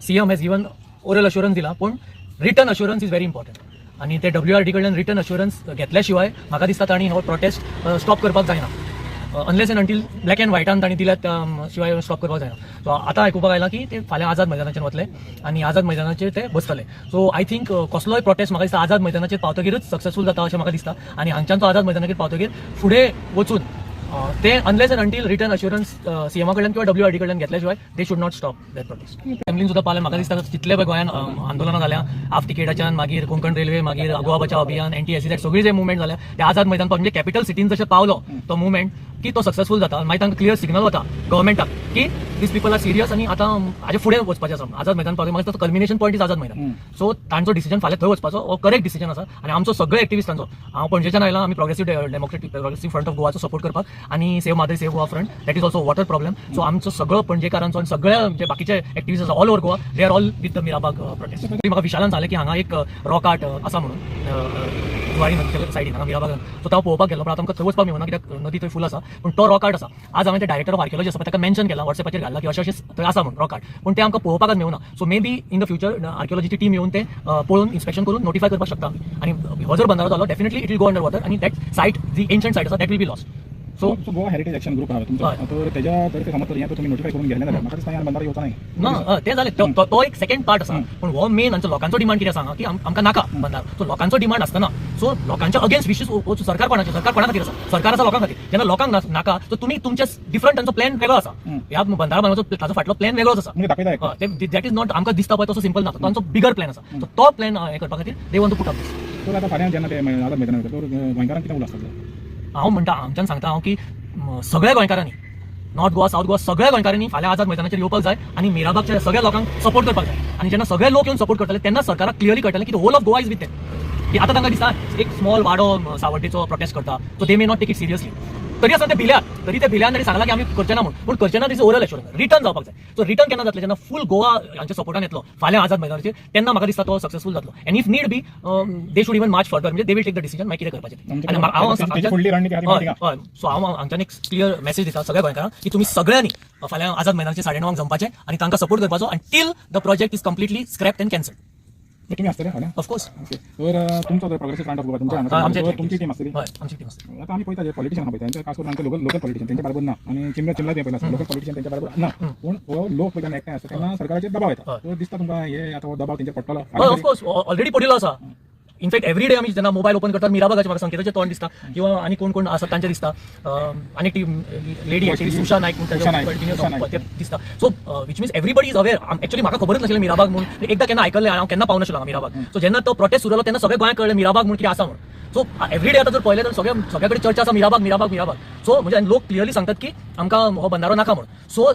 CM has given oral assurance दिला, पण return assurance is very important. आणि ते WRD कडल्यान रिटर्न अश्युरन्स घेतल्याशिवाय म्हाका दिसता तांणी हो प्रोटेस्ट स्टॉप करपाक जायना. Unless and until black and व्हायटान तांणी दिल्यात शिवाय स्टॉप करपाक जायना. सो आतां आयकुपाक आयलां की ते फाल्यां आझाद मैदानाचेर वतले आनी आझाद मैदानाचेर ते बसतले. सो आय थिंक कसलोय प्रोटेस्ट म्हाका दिसता आझाद मैदानाचेर पावतकीरच सक्सेसफूल जाता अशें म्हाका दिसता. आनी हांगच्यान तो आझाद मैदानाचेर पावतकीर फुडें वचून ते unless and until return assurance सीएमा कडल्यान किंवा WRD कडल्यान घेतल्याशिवाय they should not stop that protest. फॅमिलीन सुद्दां पावलें. म्हाका दिसता तितले पळय गोंयान आंदोलनां जाल्या, हाफ तिकेटाच्यान मागीर कोंकण रेल्वे, मागीर गोवा बचाव अभियान, NTSC सगळी जे मुवमेंट जाल्या ते आझाद मैदान म्हणजे कॅपिटल सिटीन जशें पावलो तो मुवमेंट की तो सक्सेसफूल जाता. मागीर तांकां क्लियर सिग्नल वता गव्हर्मेंटाक की दीस पीपल आर सिरियस आनी आतां हाजे फुडें वचपाचें आसा. आझाद मैदान पावलें मागीर तो culmination point is Azad Maidan. So तांचो डिसिजन फाल्यां थंय वचपाचो हो करेक्ट डिसिजन आसा. आनी आमचो सगळे एक्टिविस्टांचो, हांव पणजेच्यान आयलां, आमी progressive democratic progressive front of गोवाचो सपोर्ट करपाक आनी save Mhadei save Goa front that is also water problem. So आमचो सगळो पणजेकारांचो आनी सगळ्या जे बाकीचे एक्टिविस्ट आसा all over Goa they are all with the Mirabag protest. म्हाका विशालान सांगलें की हांगा एक रॉक आर्ट आसा म्हणून जुवारी नदीच्या सायडीन हांगा मिराबागान. सो तो पळोवपाक गेलो, पण आतां आमकां थंय वचपाक मेळना कित्याक नदी थंय फूल आसा. पण तो रॉक आर्ट आसा. आज हांवें ते डायरेक्टर ऑफ आर्किओलॉजी आसा ताका मेन्शन केला, व्हॉट्सएपाचेर घातला की अशें थंय आसा म्हणून रॉक आर्ट, पण ते आमकां पळोवपाकच मेळना. So may be in the future आर्किओलॉजीची टीम येवन ते पळोवन इन्स्पेक्शन करून नोटिफाय करपाक शकता. आनी हो जर बंदारो जालो definitely it will go under water आनी दॅट सायट जी एन्शंट सायट आसा that will be lost. So Goa heritage action group आहे तुमचा, तर त्याच्या तर्फे समज तर तुम्ही नोटिफाय करून गेले जाल्यार म्हाका दिसता ह्या बंदारो येवचा नाही ना. ते जालें, तो एक सेकंड पार्ट आसा. पण हो मेन आमचो लोकांचो डिमांड कितें सांगा की आमकां नाका बंदारो. सो लोकांचो डिमांड आसतना सो लोकांच्या अगेन्स्ट विशीस सरकार कोणाचें, सरकार कोणा खातीर आसा? सरकार आसा लोकां खातीर. जेन्ना लोकांक नाका सो तुमी तुमच्या डिफरंट तांचो प्लॅन वेगळो आसा. ह्या बंदारा बांदपाचो ताचो फाटलो प्लॅन वेगळोच आसा. दॅट इज नॉट आमकां दिसता पळय तसो सिंपल ना. तांचो बिगर प्लॅन आसा. सो तो प्लॅन हे करपा खातीर they want to put up this. तर आता फाल्यां जेन्ना ते आझाद मैदान वयता तर गोंयकारांक कितें उलो आसता? हांव म्हणटा, हांगच्यान सांगता हांव की सगळ्या गोंयकारांनी, नॉर्थ गोवा साऊथ गोवा सगळ्या गोंयकारांनी फाल्यां आझाद मैदानाचेर येवपाक जाय आनी मिराबागच्या सगळ्या लोकांक सपोर्ट करपाक जाय. आनी जेन्ना सगळे लोक येवन सपोर्ट करतले तेन्ना सरकाराक क्लियरली कळटलें की whole of Goa is with them. की आतां तांकां दिसता एक स्मॉल वाडो सावड्डेचो प्रोटेस्ट करता so they may not take it seriously. तरी आसतना ते भिल्यात, तांणी सांगलां की आमी करचे ना म्हणून. पूण करचे ना दिस ओरल एश्युरन्स रिटर्न जावपाक जाय. सो रिटर्न केन्ना जातलें जेन्ना फूल गोवा हांच्या सपोर्टान येतलो फाल्यां आझाद मैदानाचेर, तेन्ना म्हाका दिसता तो सक्सेसफूल जातलो. And if need be they should even march further, म्हणजे they will take the decision मागीर कितें करपाचें. सो हांव हांगच्यान एक क्लियर मेसेज दिता सगळ्या गोंयकारांक की तुमी सगळ्यांनी फाल्यां आझाद मैदानाचेर 9:30 जमपाचें आनी तांकां सपोर्ट करपाचो आनी till the project is completely scrapped and cancelled. तुम्ही असतले फाल्यां? ऑफकोर्स. तर तुमचो प्रोग्रेसीव फ्रंट ऑफ गोवा तुमच्या तुमची टीम आसतली? हय, आमची टीम आसतली. आता आम्ही पळयता जे पॉलिटिशियन पळयता खास करून आमचे लोकल पॉलिटिशियन त्यांच्या बरोबर ना आणि चिमला ते पळयला लोकल पॉलिटिशियन त्यांच्या बरोबर ना. पूण हो लोक जेन्ना एकठांय आसता तेन्ना सरकाराचेर दबाव येता. तर दिसता तुमकां हे आता हो दबाव तेंचेर पडटलो? ऑफकोर्स ऑलरेडी पडिल्लो आसा. इनफॅक्ट एवरी डे आमी जेन्ना मोबायल ओपन करतात मिराबागाचे म्हाका संकेताचें तोंड दिसता किंवा आनी कोण कोण आसा तांचें दिसता. आनी टी लेडी एक्टिविस्ट उषा नायक म्हणून ते दिसता. So which means everybody is aware. Actually म्हाका खबरच नाशिल्लें मिराबाग म्हणून. एकदां केन्ना आयकल्लें, हांव केन्ना पावूं नाशिल्लो मिराबाग. सो जेन्ना तो प्रोटेस्ट सुरू जालो तेन्ना सगळ्या गोंयाक कळ्ळें मिराबाग म्हणून कितें आसा म्हणून. सो एवरी डे आता जर पळयलें तर सगळ्या कडेन चर्चा आसा मिराबाग मिराबाग मिराबाग. सो म्हणजे लोक क्लियरली सांगतात की आमकां हो बंदारो नाका म्हणून. सो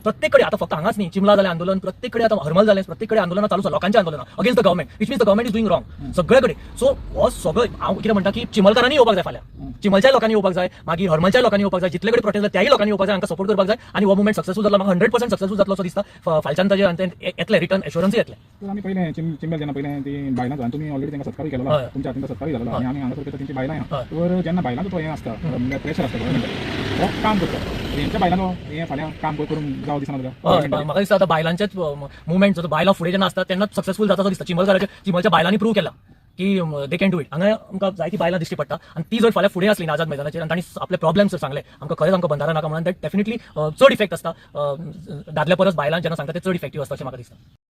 प्रत्येक कडेन आता फक्त हांगाच न्ही, चिमला जालें आंदोलन, प्रत्येक कडेन आता हरमल जालें, प्रत्येक कडेन आंदोलनां चालू आसा, लोकांचें आंदोलन against the government, which means the government is doing wrong सगळे कडेन. सो हो सगळं हांव कितें म्हणटा की चिमलकारांनी येवपाक जाय फाल्यां, चिमलच्या लोकांनी येवपाक जाय, मागीर हरमलच्या लोकांनी येवपाक जाय, जितले कडेन प्रोटेस्ट जाता त्याही लोकांनी येवपाक जाय, हांकां सपोर्ट करपाक जाय आनी हो मुवमेंट सक्सेसफूल जातलो. म्हाका 100% सक्सेसफूल जातलो असो दिसता. फालच्यान ताजे येतले रिटर्न एश्युरन्स येतले. तर आमी पयलें चिमल जेन्ना पयलें ती बायलां जावन तुमी ऑलरेडी तांकां सत्कार केलो, तुमच्या हातीन सत्कार जालो आनी आमी हांगा पळयता तेंची बायलां. तर जेन्ना बायलांचो तो हें आसता प्रेशर आसता गव्हर्मेंटाचेर, हो काम करता तेंच्या बायलांचो हें फाल्यां काम करून जावं दिसना तुका? म्हाका दिसता आतां बायलांचेच मुवमेंट जो बायलां फुडें जेन्ना आसता तेन्ना सक्सेसफूल जाता असो दिसता. चिमलच्या बायलांनी प्रूव केला की दे कॅन डू इट. हांगा आमकां जायती बायलां दिश्टी पडटा आनी ती जर फाल्यां फुडें आसली आझाद मैदानाचेर आनी तांणी आपले प्रॉब्लेम्स जर सांगले आमकां खरेंच आमकां बंदारा नाका म्हणून, दॅट डेफिनेटली चड इफेक्ट आसता. दादल्या परस बायलां जेन्ना सांगता ते चड इफेक्टीव आसता अशें म्हाका दिसता.